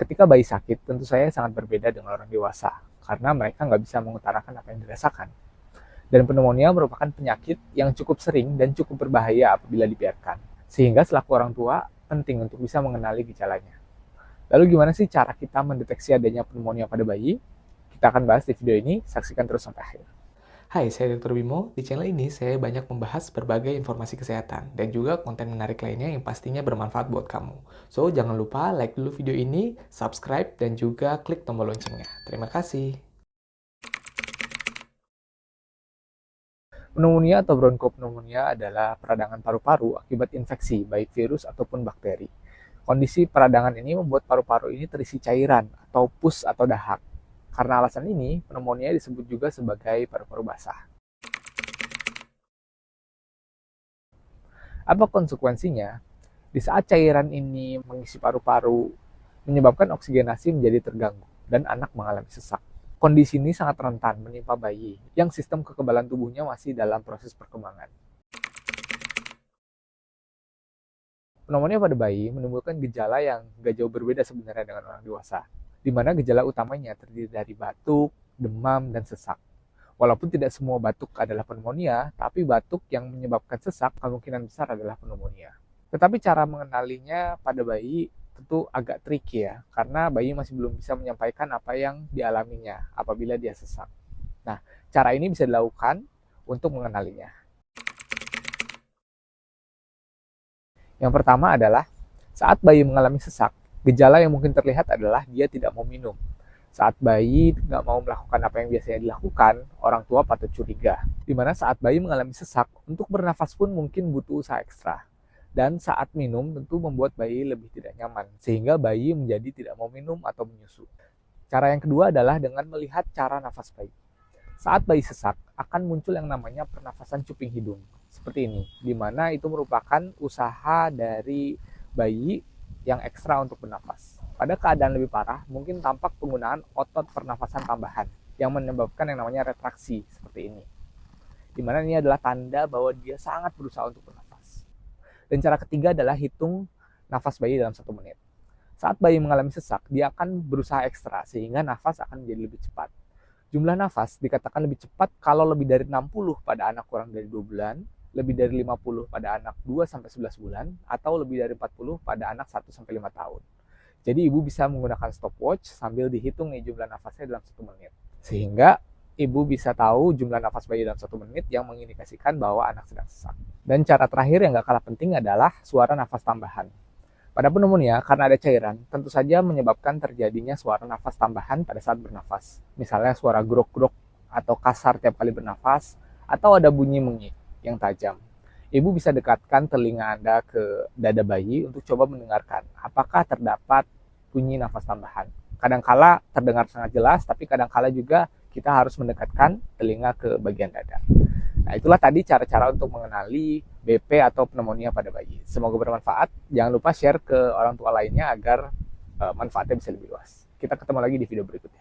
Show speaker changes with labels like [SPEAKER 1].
[SPEAKER 1] Ketika bayi sakit, tentu saya sangat berbeda dengan orang dewasa, karena mereka nggak bisa mengutarakan apa yang dirasakan. Dan pneumonia merupakan penyakit yang cukup sering dan cukup berbahaya apabila dibiarkan. Sehingga selaku orang tua, penting untuk bisa mengenali gejalanya. Lalu gimana sih cara kita mendeteksi adanya pneumonia pada bayi? Kita akan bahas di video ini, saksikan terus sampai akhir. Hai, saya Dr. Bimo. Di channel ini saya banyak membahas berbagai informasi kesehatan dan juga konten menarik lainnya yang pastinya bermanfaat buat kamu. So, jangan lupa like dulu video ini, subscribe, dan juga klik tombol loncengnya. Terima kasih. Pneumonia atau bronkopneumonia adalah peradangan paru-paru akibat infeksi, baik virus ataupun bakteri. Kondisi peradangan ini membuat paru-paru ini terisi cairan atau pus atau dahak. Karena alasan ini, pneumonia disebut juga sebagai paru-paru basah. Apa konsekuensinya? Di saat cairan ini mengisi paru-paru, menyebabkan oksigenasi menjadi terganggu dan anak mengalami sesak. Kondisi ini sangat rentan menimpa bayi yang sistem kekebalan tubuhnya masih dalam proses perkembangan. Pneumonia pada bayi menimbulkan gejala yang gak jauh berbeda sebenarnya dengan orang dewasa, di mana gejala utamanya terdiri dari batuk, demam, dan sesak. Walaupun tidak semua batuk adalah pneumonia, tapi batuk yang menyebabkan sesak kemungkinan besar adalah pneumonia. Tetapi cara mengenalinya pada bayi tentu agak tricky ya, karena bayi masih belum bisa menyampaikan apa yang dialaminya apabila dia sesak. Nah, cara ini bisa dilakukan untuk mengenalinya. Yang pertama adalah saat bayi mengalami sesak, gejala yang mungkin terlihat adalah dia tidak mau minum. Saat bayi nggak mau melakukan apa yang biasanya dilakukan, orang tua patut curiga. Dimana saat bayi mengalami sesak, untuk bernafas pun mungkin butuh usaha ekstra. Dan saat minum tentu membuat bayi lebih tidak nyaman, sehingga bayi menjadi tidak mau minum atau menyusu. Cara yang kedua adalah dengan melihat cara nafas bayi. Saat bayi sesak, akan muncul yang namanya pernafasan cuping hidung. Seperti ini, di mana itu merupakan usaha dari bayi yang ekstra untuk bernafas. Pada keadaan lebih parah, mungkin tampak penggunaan otot pernafasan tambahan yang menyebabkan yang namanya retraksi seperti ini. Di mana ini adalah tanda bahwa dia sangat berusaha untuk bernafas. Dan cara ketiga adalah hitung nafas bayi dalam 1 menit. Saat bayi mengalami sesak, dia akan berusaha ekstra sehingga nafas akan menjadi lebih cepat. Jumlah nafas dikatakan lebih cepat kalau lebih dari 60 pada anak kurang dari 2 bulan, lebih dari 50 pada anak 2-11 bulan, atau lebih dari 40 pada anak 1-5 tahun. Jadi ibu bisa menggunakan stopwatch sambil dihitung nih jumlah nafasnya dalam 1 menit. Sehingga ibu bisa tahu jumlah nafas bayi dalam 1 menit yang mengindikasikan bahwa anak sedang sesak. Dan cara terakhir yang gak kalah penting adalah suara nafas tambahan. Pada pneumonia, karena ada cairan, tentu saja menyebabkan terjadinya suara nafas tambahan pada saat bernafas. Misalnya suara grok-grok atau kasar tiap kali bernafas, atau ada bunyi mengik yang tajam. Ibu bisa dekatkan telinga Anda ke dada bayi untuk coba mendengarkan apakah terdapat bunyi nafas tambahan. Kadangkala terdengar sangat jelas, tapi kadangkala juga kita harus mendekatkan telinga ke bagian dada. Nah, itulah tadi cara-cara untuk mengenali BP atau pneumonia pada bayi. Semoga bermanfaat. Jangan lupa share ke orang tua lainnya agar manfaatnya bisa lebih luas. Kita ketemu lagi di video berikutnya.